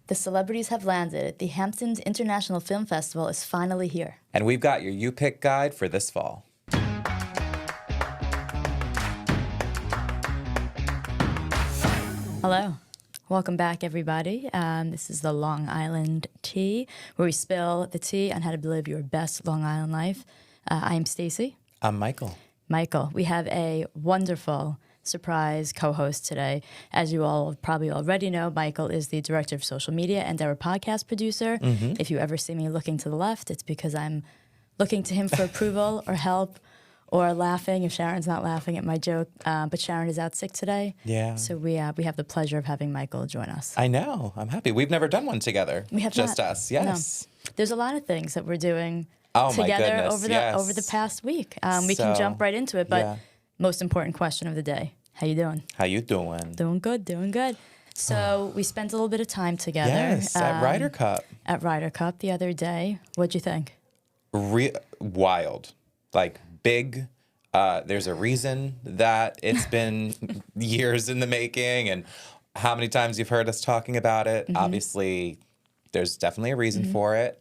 The celebrities have landed. The Hamptons International Film Festival is finally here. And we've got your U-Pick guide for this fall. Hello. Welcome back, everybody. This is the Long Island Tea, where we spill the tea on how to live your best Long Island life. I'm Stacy. I'm Michael. Michael, we have a wonderful surprise co-host today. As you all probably already know, Michael is the director of social media and our podcast producer. Mm-hmm. If you ever see me looking to the left, it's because I'm looking to him for approval or help or laughing if Sharon's not laughing at my joke. But Sharon is out sick today. Yeah. So we have the pleasure of having Michael join us. I know. I'm happy. We've never done one together. We have just not. us. Yes. No. There's a lot of things that we're doing together over the past week. We can jump right into it, but most important question of the day. How you doing? How you doing? Doing good. So we spent a little bit of time together. Yes, at Ryder Cup. At Ryder Cup the other day. What'd you think? Wild. Like, big. There's a reason that it's been years in the making and how many times you've heard us talking about it. Mm-hmm. Obviously, there's definitely a reason for it.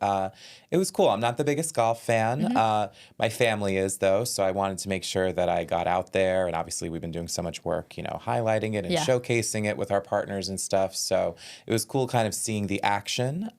It was cool. I'm not the biggest golf fan. Mm-hmm. My family is, though, so I wanted to make sure that I got out there. And obviously, we've been doing so much work, highlighting it and showcasing it with our partners and stuff. So it was cool kind of seeing the action.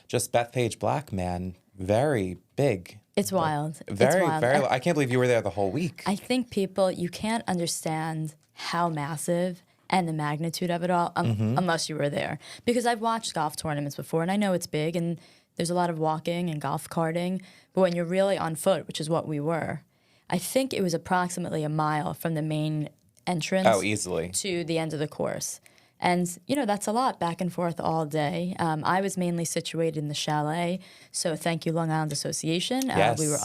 Just Bethpage Black, man, very big. It's wild. Very, it's wild. very. I can't believe you were there the whole week. I think you can't understand how massive and the magnitude of it all unless you were there. Because I've watched golf tournaments before, and I know it's big, and there's a lot of walking and golf carting. But when you're really on foot, which is what we were, I think it was approximately a mile from the main entrance easily to the end of the course. And, that's a lot back and forth all day. I was mainly situated in the chalet, so thank you, Long Island Association. Yes. We were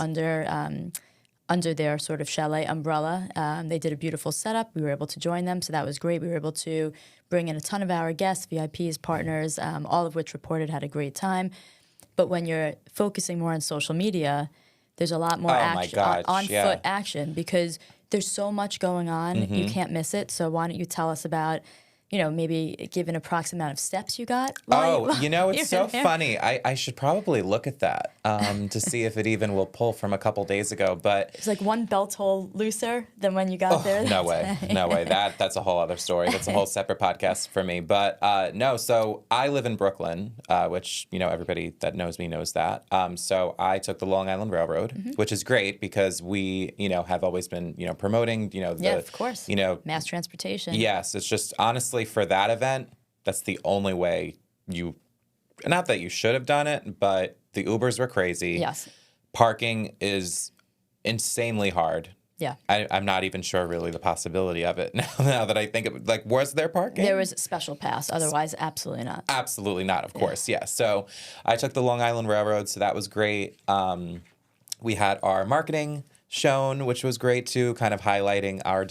under their sort of chalet umbrella. They did a beautiful setup. We were able to join them, so that was great. We were able to bring in a ton of our guests, VIPs, partners, all of which reported had a great time. But when you're focusing more on social media, there's a lot more on-foot action because there's so much going on. Mm-hmm. You can't miss it. So why don't you tell us about maybe give an approximate amount of steps you got? It's so funny. I should probably look at that to see if it even will pull from a couple days ago. But it's like one belt hole looser than when you got there. No way. That's a whole other story. That's a whole separate podcast for me. But no, so I live in Brooklyn, which, everybody that knows me knows that. So I took the Long Island Railroad, which is great because we, have always been, promoting, of course. Mass transportation. Yes. It's just honestly, for that event, that's the only way not that you should have done it, but the Ubers were crazy. Yes. Parking is insanely hard. Yeah. I'm not even sure really the possibility of it now that I think of it. Like, was there parking? There was special pass. Otherwise, absolutely not. Absolutely not, of course. Yeah. So I took the Long Island Railroad, so that was great. We had our marketing shown, which was great too, kind of highlighting our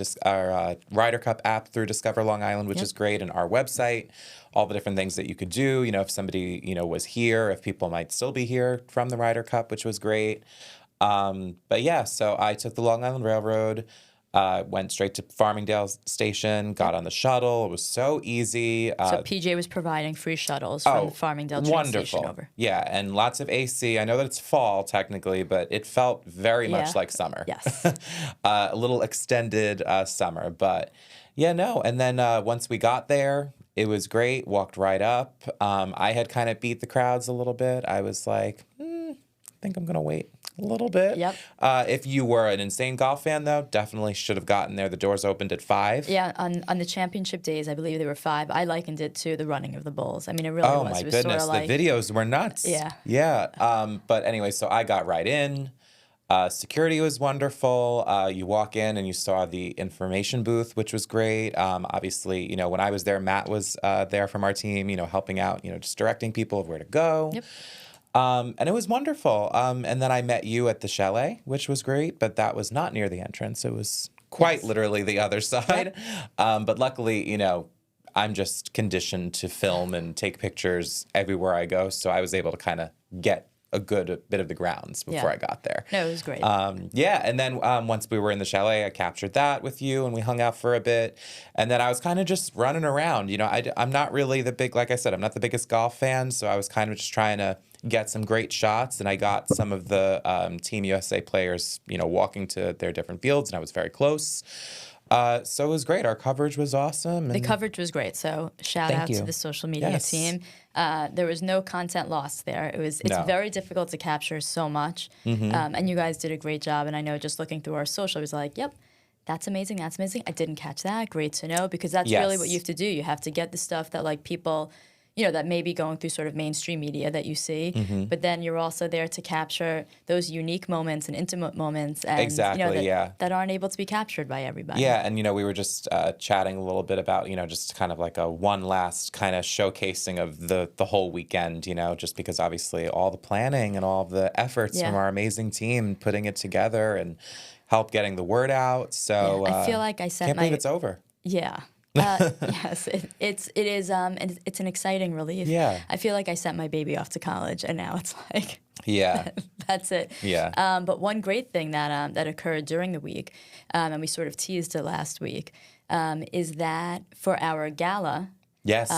Ryder Cup app through Discover Long Island, which is great, and our website, all the different things that you could do, if somebody, was here, if people might still be here from the Ryder Cup, which was great. But yeah, so I took the Long Island Railroad, went straight to Farmingdale Station, got on the shuttle. It was so easy. So PJ was providing free shuttles from the Farmingdale train station over. Yeah, and lots of AC. I know that it's fall technically, but it felt very much like summer. Yes. A little extended summer, but yeah, no. And then once we got there, it was great. Walked right up. I had kind of beat the crowds a little bit. I was like, I think I'm going to wait a little bit. Yep. If you were an insane golf fan, though, definitely should have gotten there. The doors opened at 5. Yeah, on the championship days, I believe they were 5. I likened it to the running of the bulls. I mean, it really was. Oh, my goodness. Sort of like, the videos were nuts. Yeah. Yeah. But anyway, so I got right in. Security was wonderful. You walk in and you saw the information booth, which was great. Obviously, when I was there, Matt was there from our team, helping out, just directing people of where to go. Yep. And it was wonderful. And then I met you at the chalet, which was great, but that was not near the entrance. It was quite literally the other side. But luckily, I'm just conditioned to film and take pictures everywhere I go. So I was able to kind of get a good bit of the grounds before I got there. No, it was great. Yeah, and then once we were in the chalet, I captured that with you, and we hung out for a bit. And then I was kind of just running around. I'm not really like I said, I'm not the biggest golf fan, so I was kind of just trying to get some great shots. And I got some of the Team USA players, walking to their different fields, and I was very close. So it was great. Our coverage was awesome. The coverage was great. So shout out to the social media team. There was no content lost there. It's very difficult to capture so much. And you guys did a great job. And I know just looking through our social, I was like, yep, that's amazing. That's amazing. I didn't catch that. Great to know, because that's really what you have to do. You have to get the stuff that like people, that may be going through sort of mainstream media that you see, but then you're also there to capture those unique moments and intimate moments and that aren't able to be captured by everybody. Yeah, and we were just chatting a little bit about, just kind of like a one last kind of showcasing of the whole weekend, just because obviously all the planning and all the efforts from our amazing team putting it together and help getting the word out. So I feel like I said can't believe it's over. Yeah. Yes, it is, and it's an exciting relief. Yeah. I feel like I sent my baby off to college, and now it's like, that's it. Yeah. But one great thing that occurred during the week, and we sort of teased it last week, is that for our gala, yes,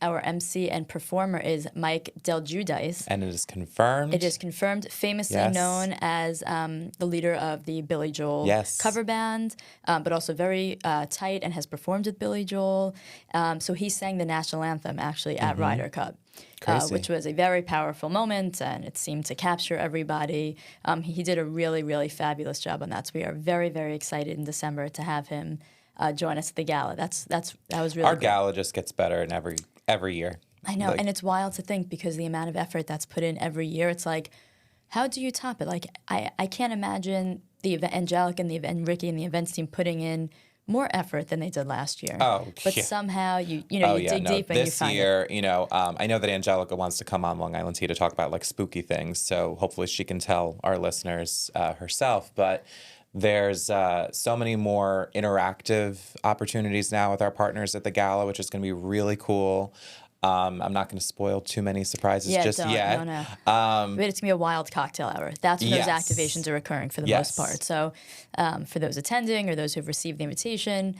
our MC and performer is Mike Del Giudice. And it is confirmed. It is confirmed, famously known as the leader of the Billy Joel cover band, but also very tight and has performed with Billy Joel. So he sang the national anthem actually at Ryder Cup. Which was a very powerful moment, and it seemed to capture everybody. He did a really, really fabulous job on that. So we are very, very excited in December to have him join us at the gala. That was really our good. Gala just gets better in every year. I know, and it's wild to think because the amount of effort that's put in every year. It's like, how do you top it? Like I can't imagine the event, Angelica and Ricky and the events team putting in more effort than they did last year. But somehow you dig deep and you find this year, I know that Angelica wants to come on Long Island Tea to talk about like spooky things. So hopefully she can tell our listeners herself. But there's so many more interactive opportunities now with our partners at the gala, which is going to be really cool. I'm not going to spoil too many surprises just yet. No. But it's going to be a wild cocktail hour. That's when those activations are occurring for the most part. So for those attending or those who have received the invitation,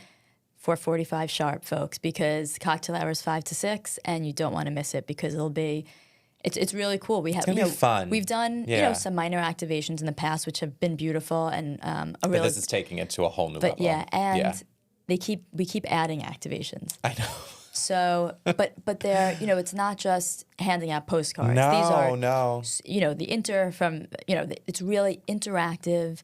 4:45 sharp, folks, because cocktail hour is 5 to 6, and you don't want to miss it because it'll be... It's really cool. It's gonna be fun. We've done some minor activations in the past, which have been beautiful and but this is taking it to a whole new level. We keep adding activations. I know. So, but they're it's not just handing out postcards. These are it's really interactive.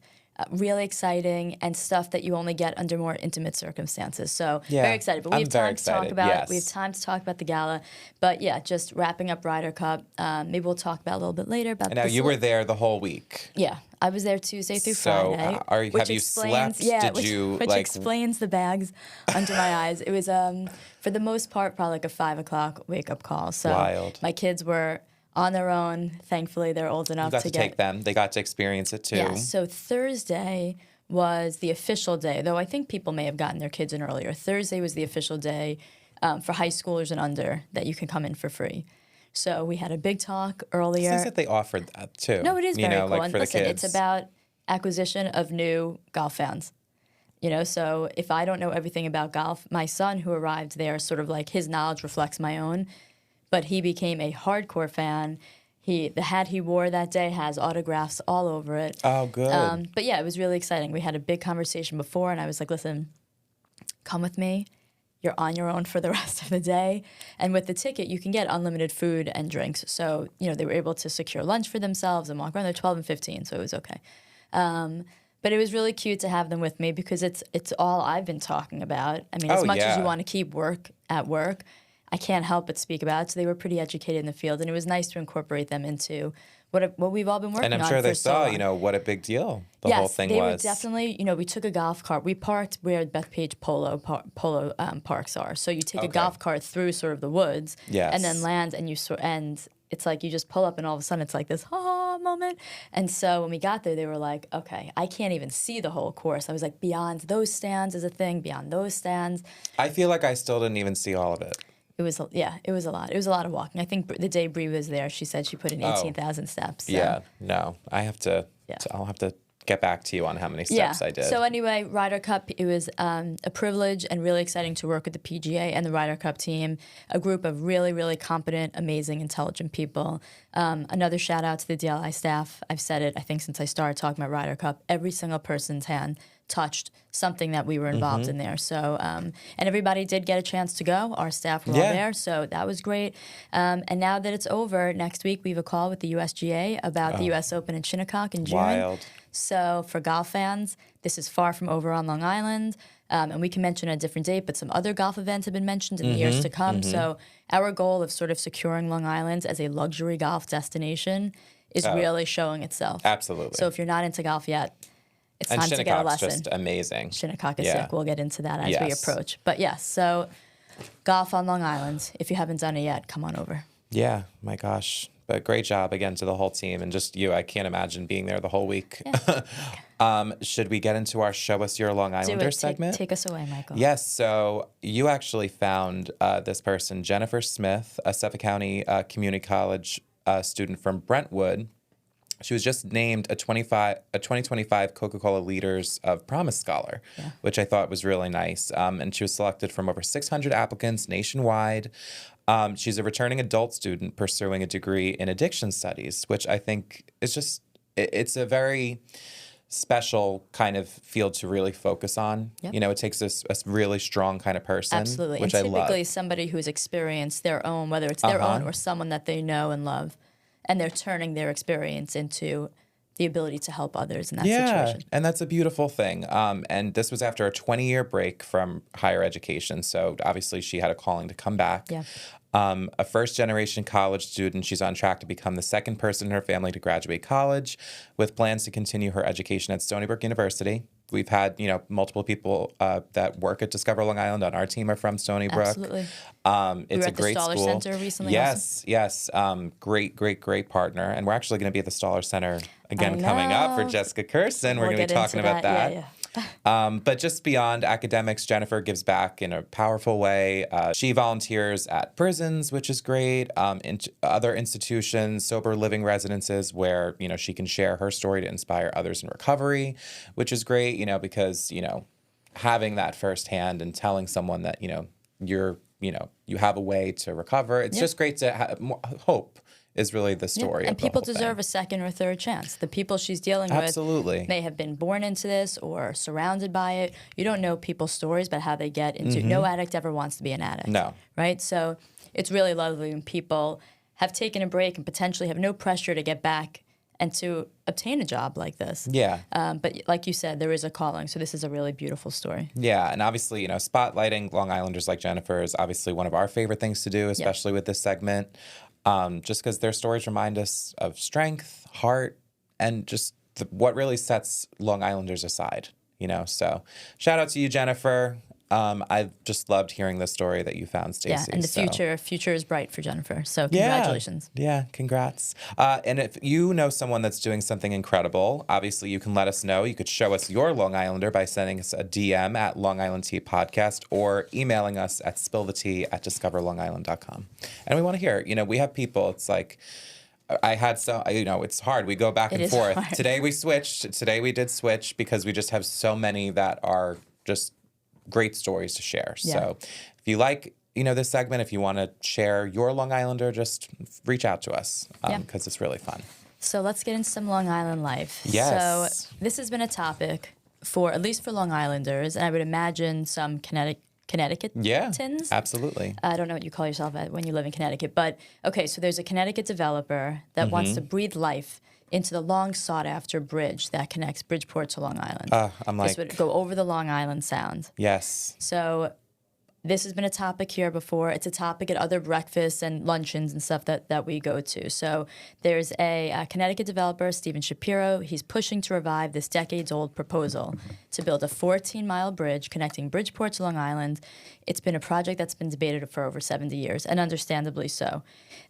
Really exciting and stuff that you only get under more intimate circumstances. So very excited. But we have time to talk about we have time to talk about the gala. But just wrapping up Ryder Cup. Maybe we'll talk about a little bit later about. And now you were there the whole week. Yeah, I was there Tuesday through Friday. Have you slept? Which explains the bags under my eyes. It was for the most part probably like a 5 o'clock wake up call. So wild. My kids were on their own. Thankfully, they're old enough to take them. They got to experience it too. Yeah, so Thursday was the official day, though I think people may have gotten their kids in earlier. Thursday was the official day for high schoolers and under that you can come in for free. So we had a big talk earlier. It says that they offered that too. No, it is very cool. Like and for listen, the kids. It's about acquisition of new golf fans. So if I don't know everything about golf, my son who arrived there, sort of like his knowledge reflects my own. But he became a hardcore fan. The hat he wore that day has autographs all over it. Oh, good. But yeah, it was really exciting. We had a big conversation before, and I was like, listen, come with me. You're on your own for the rest of the day. And with the ticket, you can get unlimited food and drinks. So, they were able to secure lunch for themselves and walk around. They're 12 and 15, so it was okay. But it was really cute to have them with me because it's all I've been talking about. I mean, as much as you want to keep work at work, I can't help but speak about it. So they were pretty educated in the field, and it was nice to incorporate them into what we've all been working on. And I'm sure they saw, so what a big deal the whole thing was. Yes, they were definitely, we took a golf cart. We parked where Bethpage Polo parks are. So you take a golf cart through sort of the woods, and then land, and it's like you just pull up, and all of a sudden it's like this moment. And so when we got there, they were like, okay, I can't even see the whole course. I was like, beyond those stands is a thing, beyond those stands. I feel like I still didn't even see all of it. It it was a lot. It was a lot of walking. I think the day Bree was there, she said she put in 18,000 steps. So. Yeah, no, I'll have to get back to you on how many steps I did. So anyway, Ryder Cup, it was a privilege and really exciting to work with the PGA and the Ryder Cup team, a group of really, really competent, amazing, intelligent people. Another shout out to the DLI staff. I've said it, I think, since I started talking about Ryder Cup. Every single person's hand touched something that we were involved in there. So, and everybody did get a chance to go. Our staff were all there, so that was great. And now that it's over, next week we have a call with the USGA about the US Open in Shinnecock in June. Wild. So for golf fans, this is far from over on Long Island. And we can mention a different date, but some other golf events have been mentioned in the years to come. So our goal of sort of securing Long Island as a luxury golf destination is really showing itself. Absolutely. So if you're not into golf yet, it's time to get a lesson. Just amazing. Shinnecock is sick. We'll get into that as we approach. But yes, so golf on Long Island. If you haven't done it yet, come on over. Yeah, my gosh. But great job again to the whole team and just you. I can't imagine being there the whole week. Yeah. Should we get into our Show Us Your Long Islander segment? Take us away, Michael. Yes. So you actually found this person, Jennifer Smith, a Suffolk County Community College student from Brentwood. She was just named a 2025 Coca-Cola Leaders of Promise Scholar, which I thought was really nice. And she was selected from over 600 applicants nationwide. She's a returning adult student pursuing a degree in addiction studies, which I think is just, it's a very special kind of field to really focus on. Yep. You know, it takes a really strong kind of person. Absolutely. Which and I love. Typically somebody who's experienced their own, whether it's their own or someone that they know and love, and they're turning their experience into the ability to help others in that situation. Yeah, and that's a beautiful thing. And this was after a 20-year break from higher education, so obviously she had a calling to come back. Yeah. A first-generation college student, she's on track to become the second person in her family to graduate college, with plans to continue her education at Stony Brook University. We've had, multiple people that work at Discover Long Island on our team are from Stony Brook. Absolutely. It's we were a at the great Stoller school. Center recently. Yes. Great partner. And we're actually going to be at the Stoller Center again coming up for Jessica Kirsten. We're going to be talking about that. Yeah. But just beyond academics, Jennifer gives back in a powerful way. She volunteers at prisons, which is great, in other institutions, sober living residences where, she can share her story to inspire others in recovery, which is great, because, having that firsthand and telling someone that, you have a way to recover. It's just great to have hope. Is really the story. And people deserve a second or third chance. The people she's dealing with may have been born into this or surrounded by it. You don't know people's stories, but how they get into no addict ever wants to be an addict. No. Right? So it's really lovely when people have taken a break and potentially have no pressure to get back and to obtain a job like this. Yeah. But like you said, there is a calling. So this is a really beautiful story. Yeah. And obviously, spotlighting Long Islanders like Jennifer is obviously one of our favorite things to do, especially with this segment. Just because their stories remind us of strength, heart, and just what really sets Long Islanders aside, So shout out to you, Jennifer. I just loved hearing the story that you found, Stacy. Yeah, and the future is bright for Jennifer. So congratulations. Yeah, congrats. And if you know someone that's doing something incredible, obviously you can let us know. You could show us your Long Islander by sending us a DM at Long Island Tea Podcast or emailing us at spillthetea@discoverlongisland.com. And we want to hear, we have people, it's like, it's hard. We go back and forth. Hard. Today we did switch because we just have so many that are just great stories to share. Yeah. So if you like, this segment, if you want to share your Long Islander, just reach out to us because it's really fun. So let's get into some Long Island life. Yes. So this has been a topic at least for Long Islanders, and I would imagine some Connecticutans. Yeah, absolutely. I don't know what you call yourself when you live in Connecticut, but okay, so there's a Connecticut developer that wants to breathe life into the long sought-after bridge that connects Bridgeport to Long Island. This would go over the Long Island Sound. Yes. So this has been a topic here before. It's a topic at other breakfasts and luncheons and stuff that we go to. So there's a Connecticut developer, Stephen Shapiro. He's pushing to revive this decades-old proposal to build a 14-mile bridge connecting Bridgeport to Long Island. It's been a project that's been debated for over 70 years, and understandably so.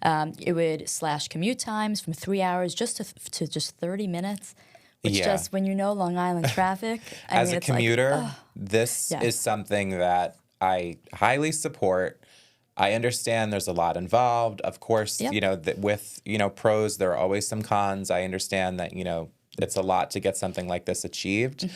It would slash commute times from 3 hours to just 30 minutes, which just, when Long Island traffic, As a commuter, this is something that I highly support. I understand there's a lot involved. Of course, Yep. you know, with, you know, pros, there are always some cons. I understand that, you know, it's a lot to get something like this achieved.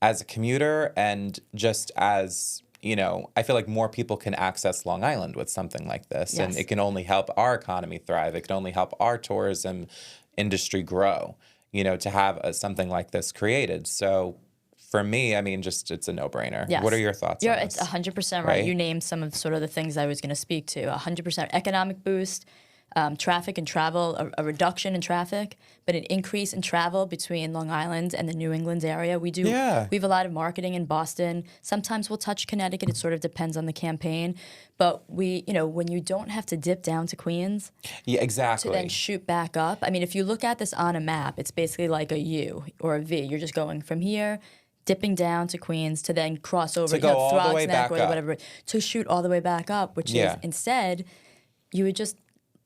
As a commuter and just as, you know, I feel like more people can access Long Island with something like this. Yes. And it can only help our economy thrive. It can only help our tourism industry grow, you know, to have something like this created. So for me, I mean, just it's a no-brainer. Yes. What are your thoughts on It's this? 100% right. Right? You named some of sort of the things I was going to speak to. 100% economic boost, traffic and travel, a reduction in traffic, but an increase in travel between Long Island and the New England area. We have a lot of marketing in Boston. Sometimes we'll touch Connecticut. It sort of depends on the campaign. But when you don't have to dip down to Queens Yeah, exactly. to then shoot back up. I mean, if you look at this on a map, it's basically like a U or a V. You're just going from here, dipping down to Queens to then cross over To go all the way back or up. whatever, to shoot all the way back up, which is instead you would just,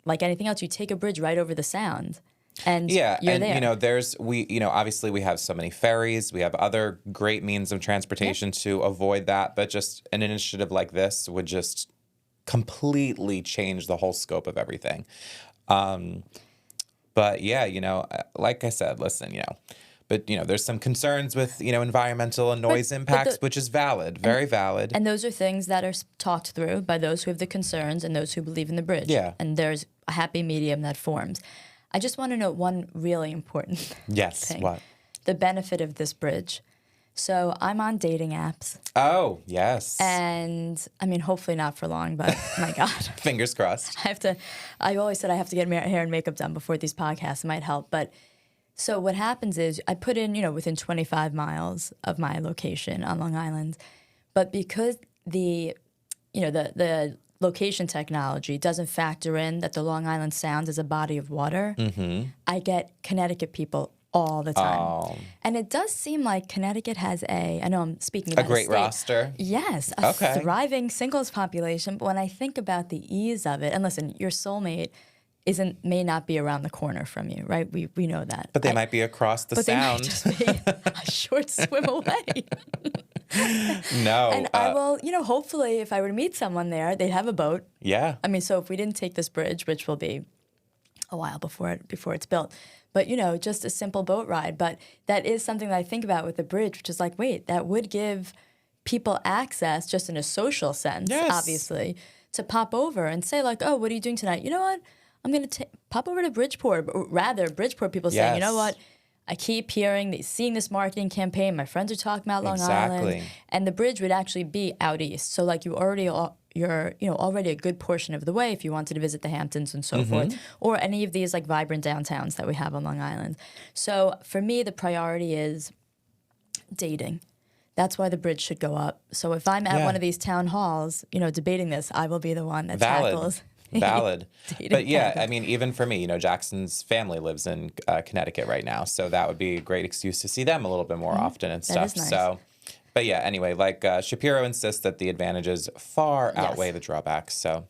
like anything else, you take a bridge right over the Sound. And you're there. You know, obviously we have so many ferries, we have other great means of transportation to avoid that, but just an initiative like this would just completely change the whole scope of everything. But yeah, you know, like I said, listen, you know, but, you know, there's some concerns with, you know, environmental and noise impacts, which is valid, very valid. And those are things that are talked through by those who have the concerns and those who believe in the bridge. Yeah. And there's a happy medium that forms. I just want to note one really important thing. What? The benefit of this bridge. So I'm on dating apps. Oh, yes. And, I mean, hopefully not for long, but my God. Fingers crossed. I always said I have to get hair and makeup done before these podcasts. It might help. But so what happens is I put in, you know, within 25 miles of my location on Long Island. But because the location technology doesn't factor in that the Long Island Sound is a body of water, I get Connecticut people all the time. Oh. And it does seem like Connecticut has I know I'm speaking about A great state. roster. Yes, a thriving singles population. But when I think about the ease of it, and listen, your soulmate may not be around the corner from you, right? We know that. But they might be across the Sound. But they might just be a short swim away. No. And I will, you know, hopefully if I were to meet someone there, they'd have a boat. Yeah. I mean, so if we didn't take this bridge, which will be a while before it's built, but, you know, just a simple boat ride. But that is something that I think about with the bridge, which is like, wait, that would give people access just in a social sense, obviously, to pop over and say like, oh, what are you doing tonight? You know what? I'm going to pop over to Bridgeport. Or rather, Bridgeport people saying, you know what? I keep seeing this marketing campaign. My friends are talking about Long Island. And the bridge would actually be out east. So like you're already a good portion of the way if you wanted to visit the Hamptons and so forth, or any of these like vibrant downtowns that we have on Long Island. So for me, the priority is dating. That's why the bridge should go up. So if I'm at one of these town halls, you know, debating this, I will be the one that tackles. Valid. But yeah, I mean, even for me, you know, Jackson's family lives in Connecticut right now. So that would be a great excuse to see them a little bit more often and stuff. That is nice. So, but yeah, anyway, like Shapiro insists that the advantages far outweigh the drawbacks. So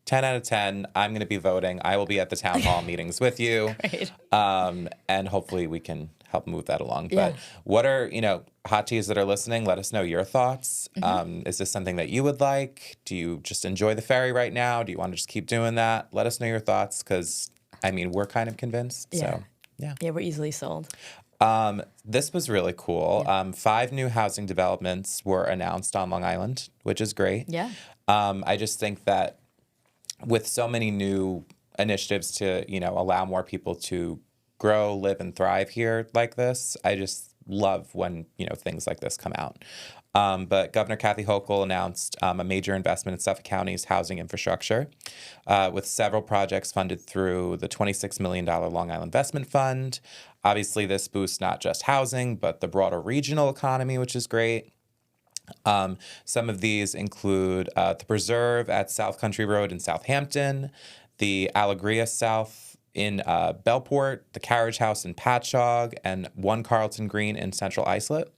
10 out of 10, I'm going to be voting. I will be at the town hall meetings with you. Great. And hopefully we can help move that along. But what are, you know, hot teas that are listening, let us know your thoughts. Is this something that you would like? Do you just enjoy the ferry right now? Do you want to just keep doing that? Let us know your thoughts because, I mean, we're kind of convinced. So, yeah. Yeah, we're easily sold. This was really cool. 5 new housing developments were announced on Long Island, which is great. Yeah. I just think that with so many new initiatives to, you know, allow more people to grow, live, and thrive here like this, I just love when, you know, things like this come out. But Governor Kathy Hochul announced a major investment in Suffolk County's housing infrastructure with several projects funded through the $26 million Long Island Investment Fund. Obviously, this boosts not just housing, but the broader regional economy, which is great. Some of these include the Preserve at South Country Road in Southampton, the Allegria South in Bellport, the Carriage House in Patchogue, and One Carlton Green in Central Islip.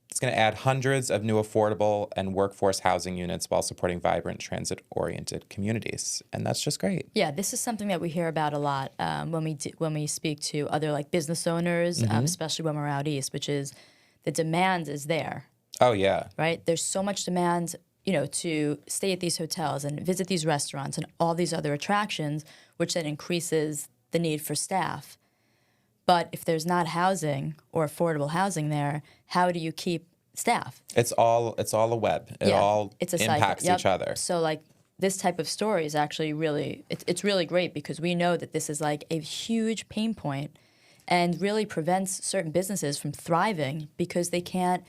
It's going to add hundreds of new affordable and workforce housing units while supporting vibrant transit-oriented communities. And that's just great. Yeah, this is something that we hear about a lot when we speak to other like business owners, especially when we're out east, which is the demand is there. Oh, yeah. Right? There's so much demand. to stay at these hotels and visit these restaurants and all these other attractions, which then increases the need for staff. But if there's not housing or affordable housing there, how do you keep staff? It's all a web. It all impacts each other. So like this type of story is actually really, it's really great because we know that this is like a huge pain point and really prevents certain businesses from thriving because they can't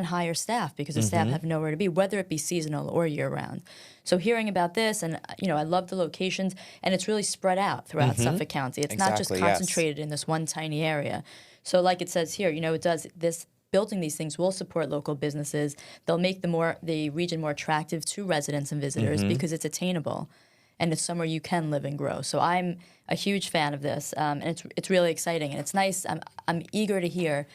hire staff because the staff have nowhere to be, whether it be seasonal or year round. So hearing about this, and I love the locations, and it's really spread out throughout Suffolk County. It's not just concentrated in this one tiny area. So like it says here, it does this. Building these things will support local businesses. They'll make the region more attractive to residents and visitors because it's attainable, and it's somewhere you can live and grow. So I'm a huge fan of this, and it's really exciting and it's nice. I'm eager to hear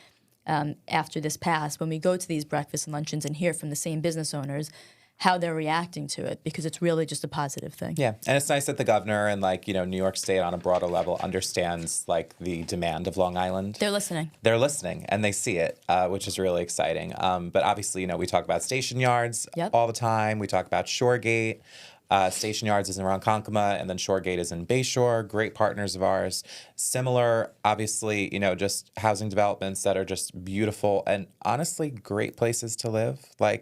after this pass when we go to these breakfasts and luncheons and hear from the same business owners how they're reacting to it because it's really just a positive thing. Yeah, and it's nice that the governor and New York State on a broader level understands the demand of Long Island. They're listening. They're listening and they see it, which is really exciting. But obviously, we talk about station yards all the time. We talk about Shoregate. Station Yards is in Ronkonkoma, and then Shoregate is in Bayshore. Great partners of ours. Similar, obviously, just housing developments that are just beautiful and honestly great places to live.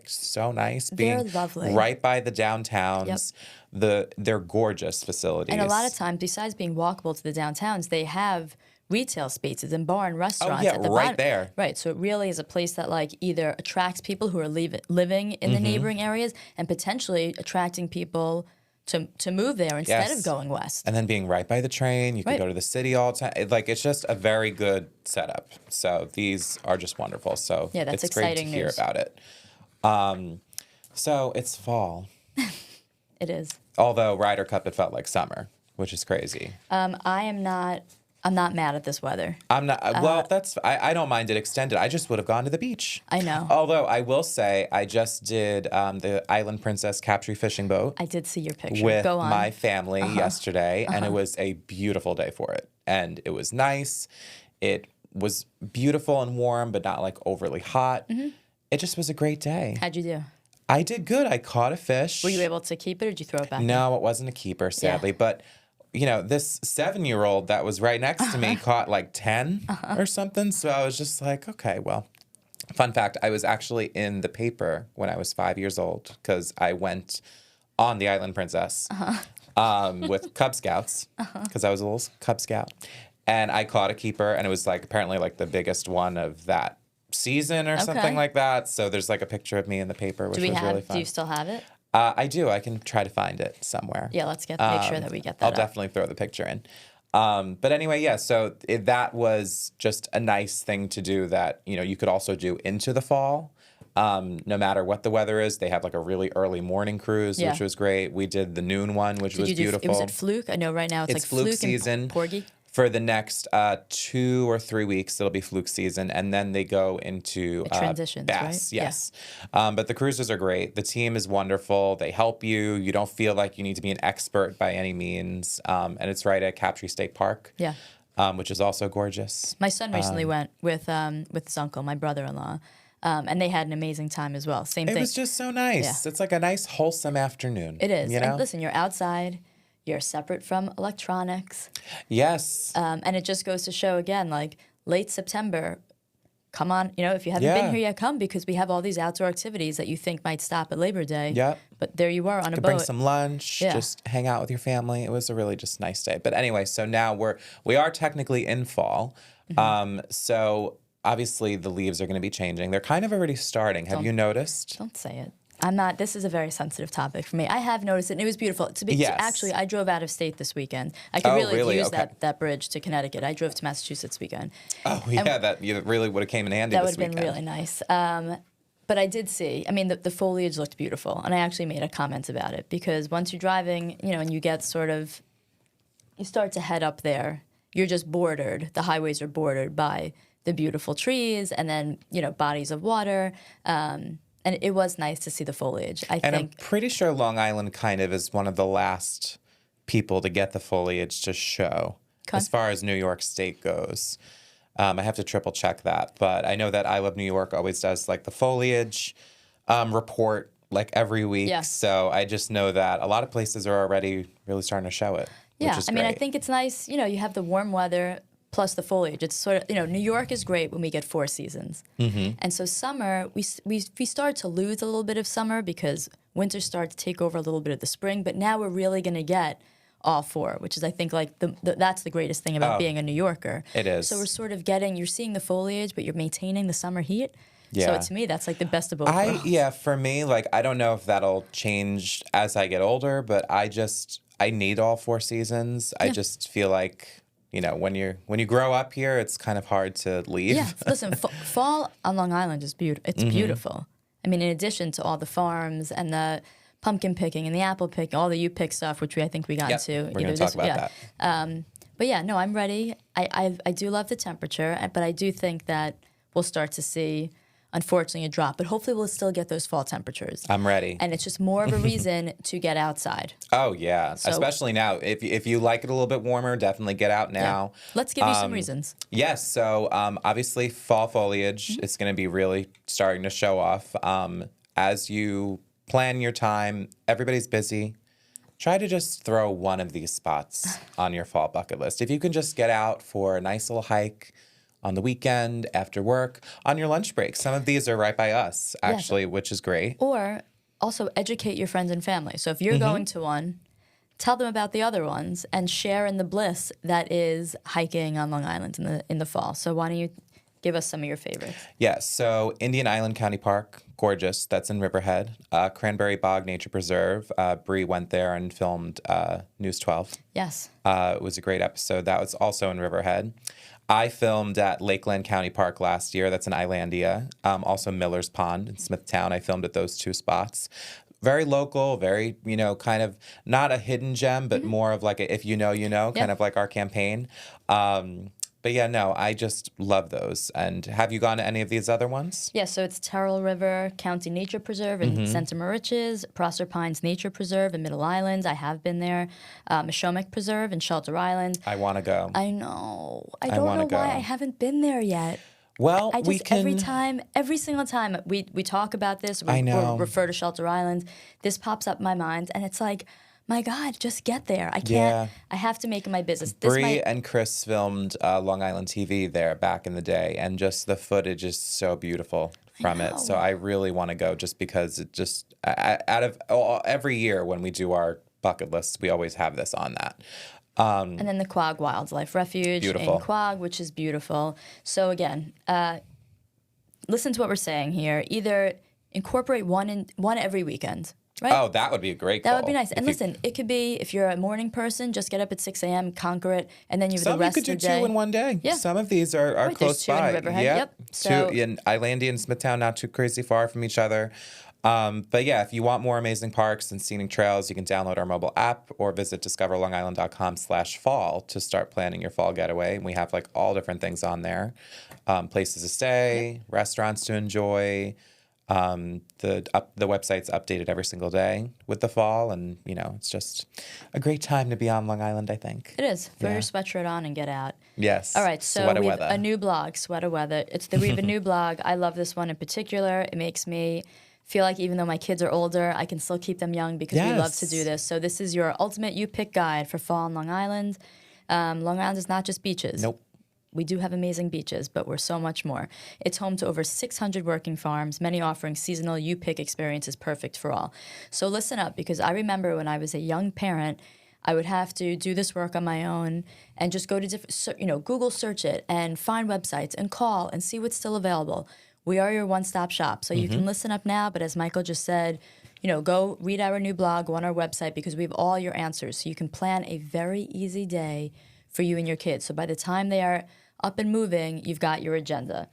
So nice. They're lovely. Right by the downtowns. They're gorgeous facilities. And a lot of times, besides being walkable to the downtowns, they have retail spaces and bar and restaurants at the right bottom. There. Right, so it really is a place that either attracts people who are living in the neighboring areas and potentially attracting people to move there instead of going west. And then being right by the train, you can go to the city all the time. It's just a very good setup. So these are just wonderful. So that's it's great to hear about it. So it's fall. It is. Although Ryder Cup, it felt like summer, which is crazy. I'm not mad at this weather. I'm not. Well, I don't mind it extended. I just would have gone to the beach. I know. Although I will say, I just did the Island Princess capture fishing boat. I did see your picture. With my family yesterday, and it was a beautiful day for it. And it was nice. It was beautiful and warm, but not overly hot. It just was a great day. How'd you do? I did good. I caught a fish. Were you able to keep it, or did you throw it back? No, it wasn't a keeper, sadly. But this 7-year-old that was right next to me caught 10 or something. So I was just okay, well. Fun fact, I was actually in the paper when I was 5 years old because I went on the Island Princess with Cub Scouts because I was a little Cub Scout. And I caught a keeper, and it was apparently the biggest one of that season or something like that. So there's a picture of me in the paper, which was really fun. Do you still have it? I do. I can try to find it somewhere. Yeah, let's make sure that we get that I'll definitely throw the picture in. But anyway, so that was just a nice thing to do that, you could also do into the fall. No matter what the weather is, they have a really early morning cruise, which was great. We did the noon one, which was beautiful. Was it Fluke? I know right now it's Fluke season. And Porgy? For the next 2 or 3 weeks, it'll be Fluke season, and then they go into transitions, Bass. Right? Yes, but the cruises are great. The team is wonderful. They help you. You don't feel like you need to be an expert by any means, and it's right at Captree State Park. Yeah, which is also gorgeous. My son recently went with his uncle, my brother-in-law. And they had an amazing time as well. Same thing. It was just so nice. Yeah. It's a nice, wholesome afternoon. It is. And listen, you're outside. You're separate from electronics. Yes. And it just goes to show again, late September, come on, if you haven't been here yet, come, because we have all these outdoor activities that you think might stop at Labor Day. Yep. But there you are on a boat. Bring some lunch, just hang out with your family. It was a really just nice day. But anyway, so now we are technically in fall. So obviously the leaves are going to be changing. They're kind of already starting. Have you noticed? Don't say it. I'm not. This is a very sensitive topic for me. I have noticed it, and it was beautiful. Actually, I drove out of state this weekend. I could really use that bridge to Connecticut. I drove to Massachusetts weekend. Oh, yeah, that really would have came in handy this weekend. That would have been really nice. But I did see, the foliage looked beautiful, and I actually made a comment about it, because once you're driving, and you get you start to head up there, you're just bordered. The highways are bordered by the beautiful trees and then, bodies of water. And it was nice to see the foliage. I'm pretty sure Long Island kind of is one of the last people to get the foliage to show as far as New York State goes. I have to triple check that. But I know that I Love New York always does the foliage report like every week. Yeah. So I just know that a lot of places are already really starting to show it. Yeah, which is I mean, I great. think it's nice, you have the warm weather plus the foliage. It's sort of, New York is great when we get 4 seasons. And so summer, we start to lose a little bit of summer because winter starts to take over a little bit of the spring, but now we're really going to get all 4, which is, I think, like that's the greatest thing about being a New Yorker. It is. So we're sort of you're seeing the foliage, but you're maintaining the summer heat. Yeah. So to me, that's like the best of both worlds. Yeah, for me, like, I don't know if that'll change as I get older, but I need all 4 seasons. I just feel like, when you grow up here, it's kind of hard to leave. Yeah, listen, fall on Long Island is beautiful. It's beautiful. I mean, in addition to all the farms and the pumpkin picking and the apple picking, all the you pick stuff, which I think we got into. We're going to talk about that. But yeah, no, I'm ready. I do love the temperature, but I do think that we'll start to see, unfortunately, a drop. But hopefully we'll still get those fall temperatures. I'm ready. And it's just more of a reason to get outside. Oh, yeah. So, especially now. If you like it a little bit warmer, definitely get out now. Yeah. Let's give you some reasons. Yes. So obviously fall foliage is going to be really starting to show off. As you plan your time, everybody's busy. Try to just throw one of these spots on your fall bucket list. If you can just get out for a nice little hike on the weekend, after work, on your lunch break. Some of these are right by us, actually, which is great. Or also educate your friends and family. So if you're going to one, tell them about the other ones and share in the bliss that is hiking on Long Island in the fall. So why don't you give us some of your favorites? Yeah, so Indian Island County Park, gorgeous. That's in Riverhead. Cranberry Bog Nature Preserve. Bree went there and filmed News 12. Yes. It was a great episode. That was also in Riverhead. I filmed at Lakeland County Park last year. That's in Islandia. Also Miller's Pond in Smithtown. I filmed at those 2 spots. Very local, very, kind of not a hidden gem, but more of like a if you know, kind of like our campaign. But yeah, no, I just love those. And have you gone to any of these other ones? Yeah, so it's Terrell River County Nature Preserve in Santa Mauritius, Prosser Pines Nature Preserve in Middle Island. I have been there. Mashomek Preserve in Shelter Island. I want to go. I know. I don't know why I haven't been there yet. Well, I just, we can... every single time we talk about this, I know. or refer to Shelter Island, this pops up in my mind, and it's like, my God, just get there. I can't. Yeah. I have to make it my business. Bree and Chris filmed Long Island TV there back in the day, and just the footage is so beautiful from it. So I really want to go just because it just, out of every year when we do our bucket lists, we always have this on that. And then the Quogue Wildlife Refuge Beautiful. in Quogue, which is beautiful. So again, listen to what we're saying here. Either incorporate one every weekend. Right? Oh, that would be a great goal. That would be nice. And listen, it could be, if you're a morning person, just get up at 6 a.m., conquer it, and then you have the rest of the day. Some you could do 2 in one day. Yeah. Some of these are Right, close there's 2 in by. Riverhead, yep. So, 2 in Islandia and Smithtown, not too crazy far from each other. But yeah, if you want more amazing parks and scenic trails, you can download our mobile app or visit discoverlongisland.com/fall to start planning your fall getaway. And we have like all different things on there. Places to stay, restaurants to enjoy. The website's updated every single day with the fall, and it's just a great time to be on Long Island, I think. It is. Throw your sweatshirt on and get out. Yes. All right, so we have a new blog, Sweater Weather. We have a new blog. I love this one in particular. It makes me feel like even though my kids are older, I can still keep them young because we love to do this. So this is your ultimate you pick guide for fall on Long Island. Long Island is not just beaches. Nope. We do have amazing beaches, but we're so much more. It's home to over 600 working farms, many offering seasonal you-pick experiences perfect for all. So listen up, because I remember when I was a young parent, I would have to do this work on my own and just go to different, Google search it and find websites and call and see what's still available. We are your one-stop shop. So you can listen up now, but as Michael just said, go read our new blog, go on our website, because we have all your answers. So you can plan a very easy day for you and your kids. So by the time they are up and moving, you've got your agenda.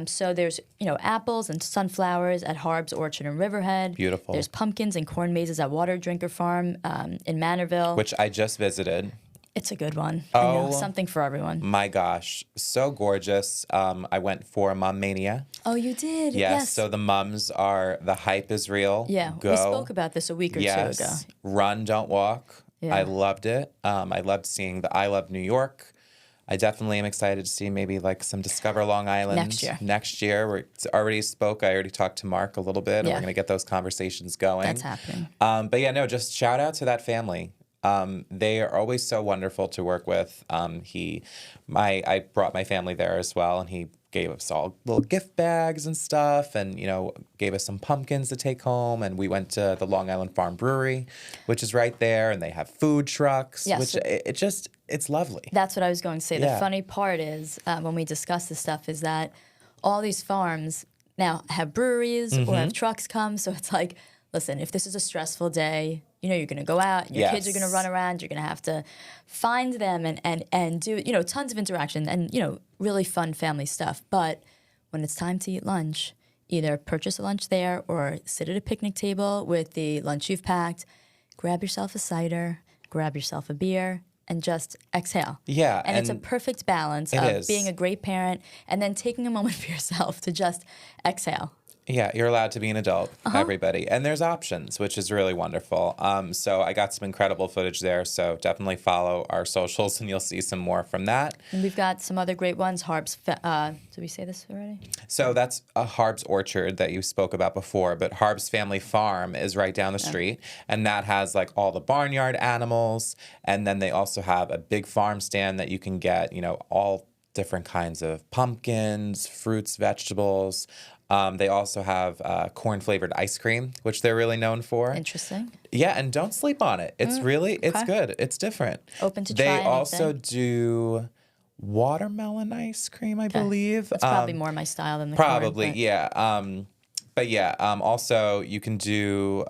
So there's, apples and sunflowers at Harb's Orchard in Riverhead. Beautiful. There's pumpkins and corn mazes at Water Drinker Farm in Manorville. Which I just visited. It's a good one. Oh, something for everyone. My gosh, so gorgeous. I went for Mom Mania. Oh, you did? Yes. So the mums the hype is real. Yeah, Go. we spoke about this a week or 2 ago. Run, don't walk. Yeah. I loved it. I loved seeing the I Love New York. I definitely am excited to see maybe like some Discover Long Island next year. I already talked to Mark a little bit, and we're going to get those conversations going. That's happening. But yeah, no, just shout out to that family. They are always so wonderful to work with. I brought my family there as well, and he gave us all little gift bags and stuff, and gave us some pumpkins to take home. And we went to the Long Island Farm Brewery, which is right there, and they have food trucks. Yes. Which it's lovely. That's what I was going to say. Yeah. The funny part is when we discuss this stuff is that all these farms now have breweries or have trucks come. So it's like, listen, if this is a stressful day, you're going to go out and your kids are going to run around. You're going to have to find them and do, tons of interaction and, really fun family stuff. But when it's time to eat lunch, either purchase a lunch there or sit at a picnic table with the lunch you've packed, grab yourself a cider, grab yourself a beer, and just exhale. Yeah. And it's a perfect balance of being a great parent and then taking a moment for yourself to just exhale. Yeah, you're allowed to be an adult, everybody. And there's options, which is really wonderful. So I got some incredible footage there. So definitely follow our socials and you'll see some more from that. And we've got some other great ones. Harb's, did we say this already? So that's a Harb's Orchard that you spoke about before. But Harb's Family Farm is right down the street. And that has like all the barnyard animals. And then they also have a big farm stand that you can get, all different kinds of pumpkins, fruits, vegetables. They also have corn-flavored ice cream, which they're really known for. Interesting. Yeah, and don't sleep on it. It's it's good. It's different. Open to try They anything. also do watermelon ice cream, I believe. That's probably more my style than the probably, corn, yeah. But yeah, also you can do...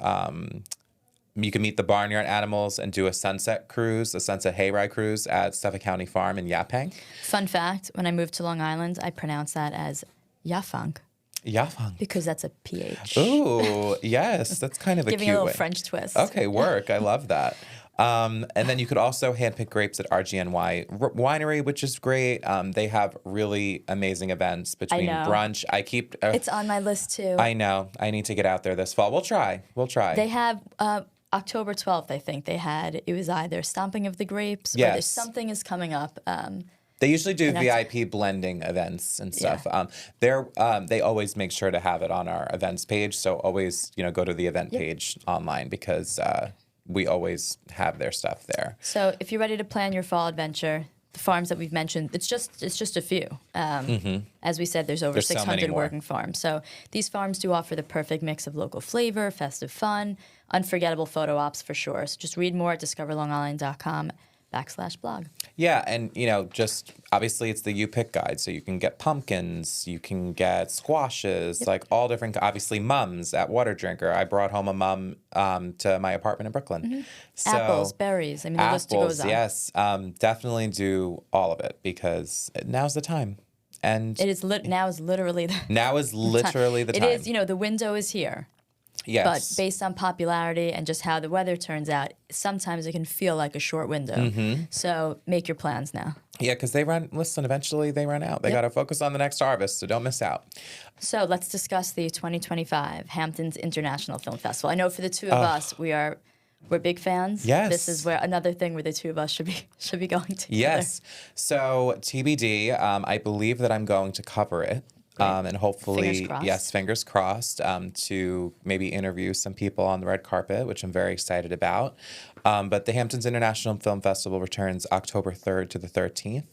you can meet the barnyard animals and do a sunset hayride cruise at Suffolk County Farm in Yaphank. Fun fact, when I moved to Long Island, I pronounced that as Yaphank. Yaphank. Because that's a PH. Ooh, yes. That's kind of a Giving cute a little way. French twist. Okay, work. I love that. And then you could also handpick grapes at RGNY Winery, which is great. They have really amazing events between brunch. It's on my list too. I know. I need to get out there this fall. We'll try. They have October 12th, I think it was either Stomping of the Grapes or there's something is coming up. They usually do VIP blending events and stuff. Yeah. They always make sure to have it on our events page. So always, go to the event page online because we always have their stuff there. So if you're ready to plan your fall adventure, the farms that we've mentioned, it's just a few. As we said, there's over 600 working farms. So these farms do offer the perfect mix of local flavor, festive fun, unforgettable photo ops for sure. So just read more at discoverlongisland.com/blog. Yeah, and just obviously it's the You Pick guide, so you can get pumpkins, you can get squashes, like all different. Obviously, mums at Water Drinker. I brought home a mum to my apartment in Brooklyn. So, apples, berries. I mean, the list goes on. Yes, definitely do all of it because now's the time. And it is now is literally the the time. It is. The window is here. Yes. But based on popularity and just how the weather turns out, sometimes it can feel like a short window. So make your plans now. Yeah, because eventually they run out. They got to focus on the next harvest, so don't miss out. So let's discuss the 2025 Hamptons International Film Festival. I know for the two of us, we're big fans. Yes. This is another thing where the two of us should be going together. Yes. So TBD, I believe that I'm going to cover it. And hopefully, fingers crossed, to maybe interview some people on the red carpet, which I'm very excited about. But the Hamptons International Film Festival returns October 3rd to the 13th,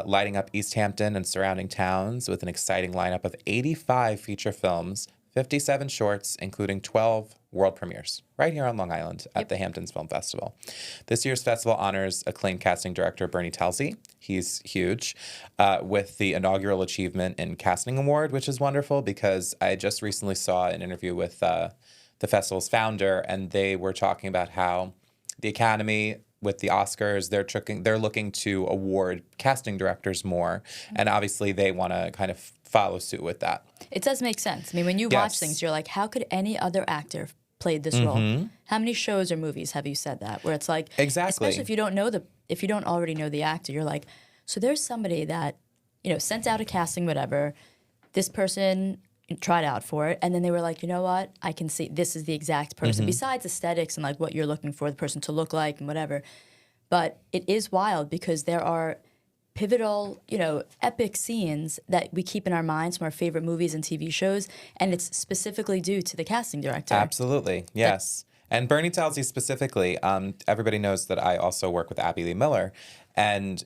lighting up East Hampton and surrounding towns with an exciting lineup of 85 feature films, 57 shorts, including 12 world premieres, right here on Long Island at the Hamptons Film Festival. This year's festival honors acclaimed casting director Bernie Telsey. He's huge, with the inaugural Achievement in Casting Award, which is wonderful because I just recently saw an interview with the festival's founder, and they were talking about how the Academy with the Oscars, they're looking to award casting directors more, and obviously they want to kind of follow suit with that. It does make sense. I mean, when you watch things, you're like, how could any other actor played this role? How many shows or movies have you said that? Where it's like, especially if you don't already know the actor, you're like, so there's somebody that, sent out a casting, whatever. This person tried out for it, and then they were like, you know what? I can see this is the exact person. Besides aesthetics and like what you're looking for the person to look like and whatever, but it is wild because there are pivotal, epic scenes that we keep in our minds from our favorite movies and TV shows, and it's specifically due to the casting director. Absolutely, yes. And Bernie Talsey specifically, everybody knows that I also work with Abby Lee Miller, and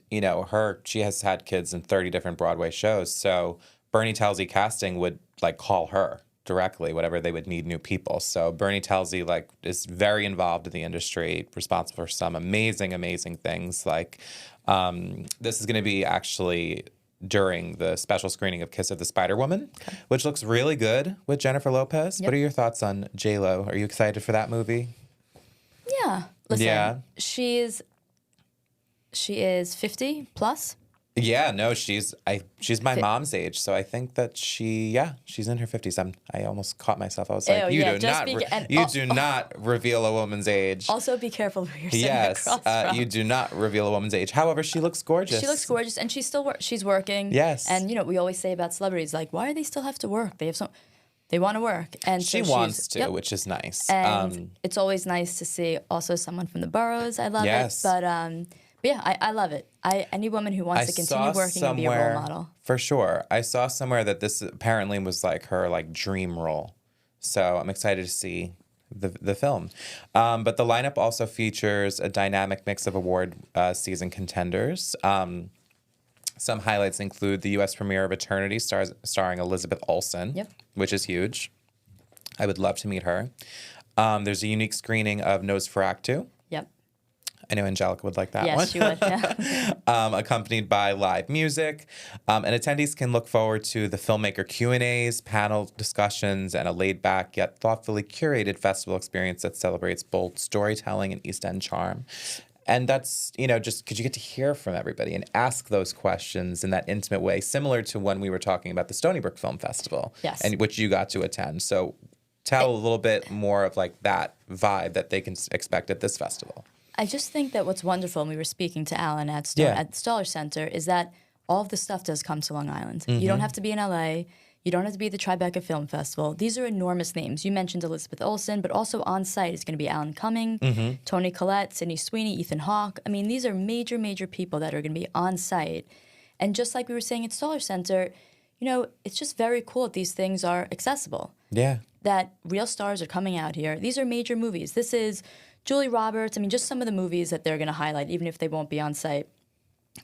she has had kids in 30 different Broadway shows. So Bernie Talsey casting would call her directly, whatever they would need new people. So Bernie Talsey is very involved in the industry, responsible for some amazing, amazing things. This is going to be actually during the special screening of Kiss of the Spider Woman, which looks really good with Jennifer Lopez. Yep. What are your thoughts on J-Lo? Are you excited for that movie? Yeah. Listen, she is 50 plus. Yeah, no, she's my mom's age, so I think that she's in her 50s. I almost caught myself. I was like, you do not reveal a woman's age. Also, be careful who you're sitting across from. You do not reveal a woman's age. However, she looks gorgeous. She looks gorgeous, and she's working. Yes. And we always say about celebrities, why do they still have to work? They want to work, and she wants to, which is nice. And it's always nice to see also someone from the boroughs. I love it, but yeah, I love it. Any woman who wants to continue working and be a role model. For sure. I saw somewhere that this apparently was her dream role. So I'm excited to see the film. But the lineup also features a dynamic mix of award season contenders. Some highlights include the U.S. premiere of Eternity starring Elizabeth Olsen, which is huge. I would love to meet her. There's a unique screening of Nosferatu. I know Angelica would like that one. Yes, she would, yeah. Accompanied by live music. And attendees can look forward to the filmmaker Q&As, panel discussions, and a laid-back yet thoughtfully curated festival experience that celebrates bold storytelling and East End charm. And that's, just because you get to hear from everybody and ask those questions in that intimate way, similar to when we were talking about the Stony Brook Film Festival, and which you got to attend. So tell a little bit more of that vibe that they can expect at this festival. I just think that what's wonderful, and we were speaking to Alan at Stoller Center, is that all of the stuff does come to Long Island. Mm-hmm. You don't have to be in LA. You don't have to be at the Tribeca Film Festival. These are enormous names. You mentioned Elizabeth Olsen, but also on site is going to be Alan Cumming, Toni Collette, Sydney Sweeney, Ethan Hawke. I mean, these are major, major people that are going to be on site. And just like we were saying at Stoller Center, it's just very cool that these things are accessible. Yeah. That real stars are coming out here. These are major movies. This is Julie Roberts. Just some of the movies that they're going to highlight, even if they won't be on site.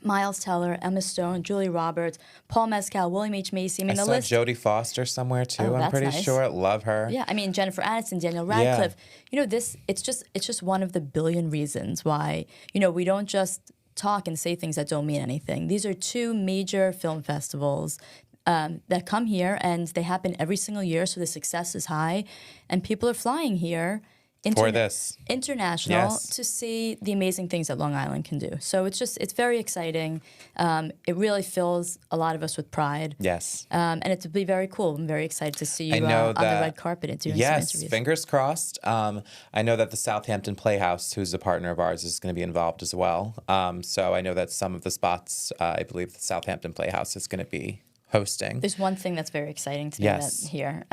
Miles Teller, Emma Stone, Julie Roberts, Paul Mescal, William H. Macy. I saw Jodie Foster somewhere too. I'm pretty sure. Love her. Yeah, Jennifer Aniston, Daniel Radcliffe. Yeah. It's just one of the billion reasons why we don't just talk and say things that don't mean anything. These are two major film festivals that come here, and they happen every single year, so the success is high, and people are flying here international to see the amazing things that Long Island can do. So it's very exciting. It really fills a lot of us with pride. Yes. And it'll be very cool. I'm very excited to see you on the red carpet and doing some interviews. Yes, fingers crossed. I know that the Southampton Playhouse, who's a partner of ours, is going to be involved as well. So I know that some of the spots, I believe the Southampton Playhouse is going to be hosting. There's one thing that's very exciting to me here.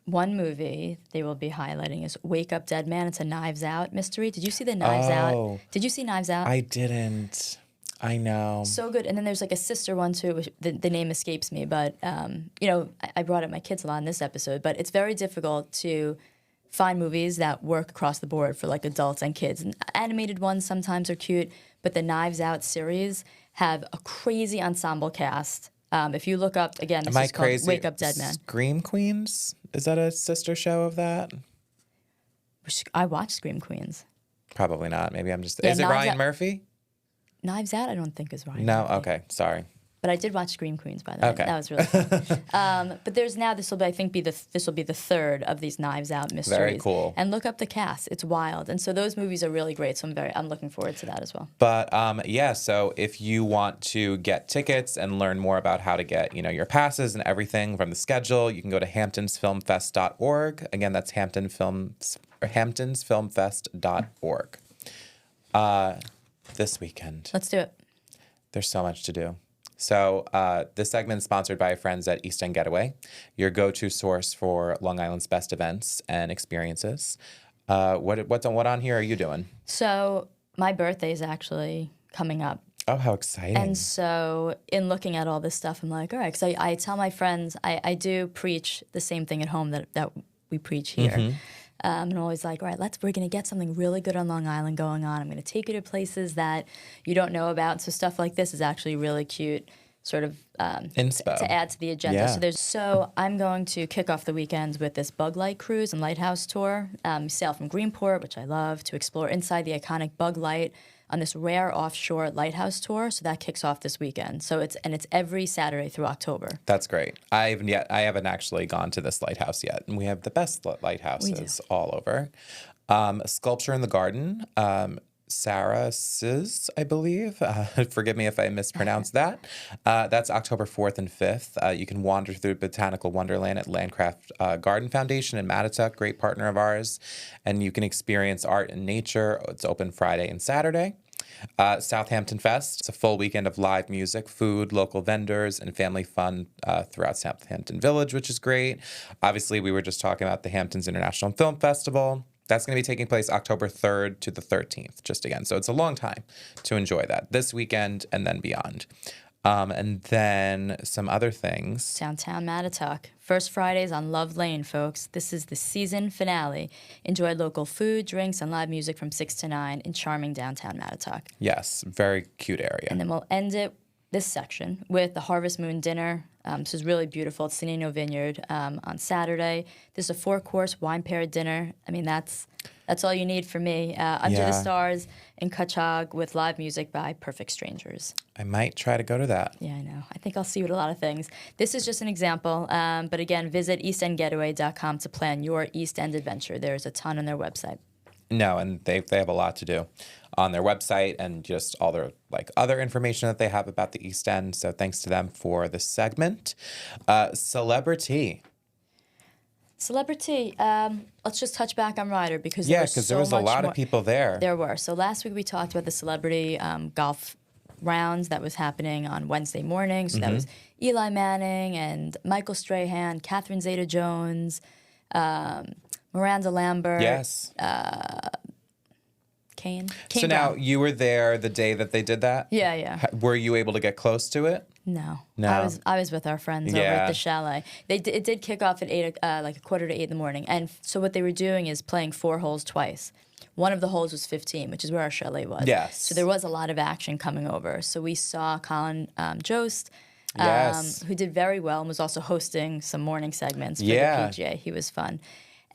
One movie they will be highlighting is Wake Up Dead Man. It's a Knives Out mystery. Did you see the Knives Out? Did you see Knives Out? I didn't. I know. So good. And then there's a sister one too, which the name escapes me. But, I brought up my kids a lot in this episode. But it's very difficult to find movies that work across the board for adults and kids. And animated ones sometimes are cute. But the Knives Out series have a crazy ensemble cast. If you look up, again, this is called Wake Up Dead Man. Scream Queens? Is that a sister show of that? I watch Scream Queens. Probably not. Maybe I'm just... Is it Ryan Murphy? Knives Out, I don't think is Ryan No? Murphy. Okay. Sorry. But I did watch Scream Queens, by the way. Okay. That was really fun. But there's now, this will be the third of these Knives Out mysteries. Very cool. And look up the cast. It's wild. And so those movies are really great. So I'm looking forward to that as well. But so if you want to get tickets and learn more about how to get, your passes and everything from the schedule, you can go to hamptonsfilmfest.org. Again, that's hamptonsfilmfest.org. This weekend. Let's do it. There's so much to do. So this segment is sponsored by our friends at East End Getaway, your go-to source for Long Island's best events and experiences. What on here are you doing? So my birthday is actually coming up. Oh, how exciting. And so in looking at all this stuff, I'm like, all right, because I tell my friends, I do preach the same thing at home that we preach here. And I'm always like, all right, we're going to get something really good on Long Island going on. I'm going to take you to places that you don't know about. So stuff like this is actually really cute, sort of Inspo. to add to the agenda. Yeah. So I'm going to kick off the weekends with this bug light cruise and lighthouse tour. Sail from Greenport, which I love, to explore inside the iconic bug light on this rare offshore lighthouse tour. So that kicks off this weekend. So it's every Saturday through October. That's great. I haven't actually gone to this lighthouse yet, and we have the best lighthouses all over. Sculpture in the Garden, Sarah's, I believe. Forgive me if I mispronounced that. That's October 4th and 5th. You can wander through Botanical Wonderland at Landcraft Garden Foundation in Mattituck, great partner of ours. And you can experience art and nature. It's open Friday and Saturday. Southampton Fest. It's a full weekend of live music, food, local vendors, and family fun throughout Southampton Village, which is great. Obviously, we were just talking about the Hamptons International Film Festival. That's going to be taking place October 3rd to the 13th, just again. So it's a long time to enjoy that this weekend and then beyond. And then some other things. Downtown Mattituck. First Fridays on Love Lane, folks. This is the season finale. Enjoy local food, drinks, and live music from 6 to 9 in charming downtown Mattituck. Yes, very cute area. And then we'll end it, this section, with the Harvest Moon Dinner. This is really beautiful. It's Nino Vineyard on Saturday. This is a 4-course wine-paired dinner. I mean, that's all you need for me. Under the Stars in Cutchogue with live music by Perfect Strangers. I might try to go to that. Yeah, I know. I think I'll see you at a lot of things. This is just an example. But again, visit eastendgetaway.com to plan your East End adventure. There's a ton on their website. No, and they have a lot to do on their website and just all their other information that they have about the East End. So thanks to them for this segment. Celebrity. Let's just touch back on Ryder because there was a lot of people there. There were. So last week we talked about the celebrity golf rounds that was happening on Wednesday morning. So that was Eli Manning and Michael Strahan, Catherine Zeta-Jones, Miranda Lambert. Yes. Kane. So now you were there the day that they did that? Yeah. Were you able to get close to it? No. I was with our friends over at the chalet. It did kick off at 8, like a quarter to 8 in the morning. And so what they were doing is playing 4 holes twice. One of the holes was 15, which is where our chalet was. Yes. So there was a lot of action coming over. So we saw Colin Jost, who did very well and was also hosting some morning segments for the PGA. He was fun.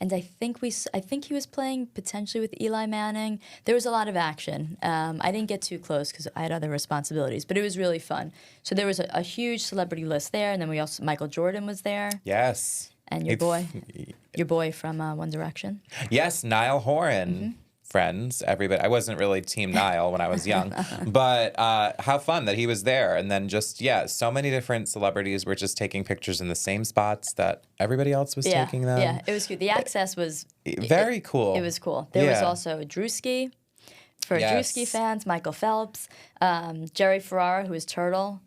And I think he was playing potentially with Eli Manning. There was a lot of action. I didn't get too close because I had other responsibilities, but it was really fun. So there was a huge celebrity list there, and then Michael Jordan was there. Yes. And your boy from One Direction. Yes, Niall Horan. Friends, everybody. I wasn't really Team Niall when I was young, but how fun that he was there. And then just, so many different celebrities were just taking pictures in the same spots that everybody else was taking them. Yeah, it was good. The access was very cool. It was cool. There was also Drewski, for Drewski fans, Michael Phelps, Jerry Ferrara, who is Turtle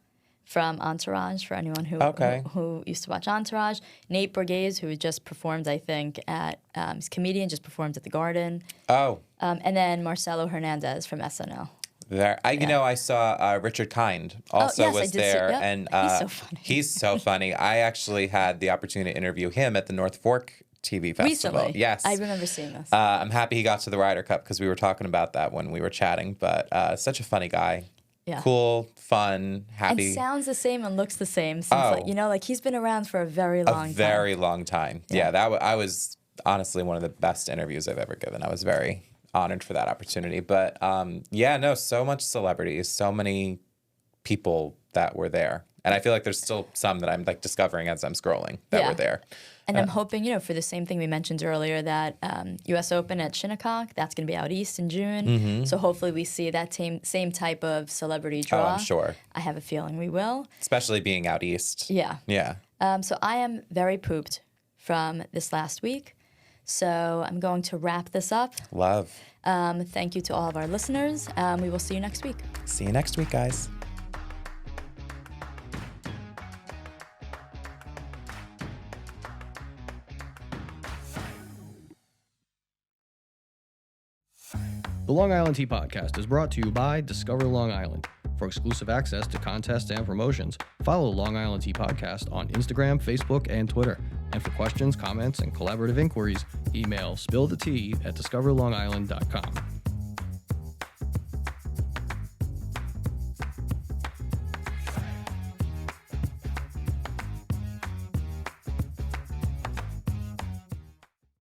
from Entourage, for anyone who used to watch Entourage. Nate Borges, who just performed, I think, at, he's a comedian, just performed at the Garden. Oh. And then Marcelo Hernandez from SNL. There, I saw Richard Kind also was there, and he's so funny. He's so funny. I actually had the opportunity to interview him at the North Fork TV Festival. Recently. Yes. I remember seeing this. I'm happy he got to the Ryder Cup because we were talking about that when we were chatting, but such a funny guy. Yeah. Cool, fun, happy. And sounds the same and looks the same. Since, he's been around for a very long time. A very long time. Yeah, I was honestly one of the best interviews I've ever given. I was very honored for that opportunity. But so much celebrities, so many people that were there. And I feel like there's still some that I'm discovering as I'm scrolling that were there. And I'm hoping, for the same thing we mentioned earlier, that U.S. Open at Shinnecock, that's going to be out east in June. So hopefully we see that same type of celebrity draw. Oh, I'm sure. I have a feeling we will. Especially being out east. Yeah. Yeah. So I am very pooped from this last week. So I'm going to wrap this up. Love. Thank you to all of our listeners. We will see you next week. See you next week, guys. The Long Island Tea Podcast is brought to you by Discover Long Island. For exclusive access to contests and promotions, follow Long Island Tea Podcast on Instagram, Facebook, and Twitter. And for questions, comments, and collaborative inquiries, email spillthetea@discoverlongisland.com.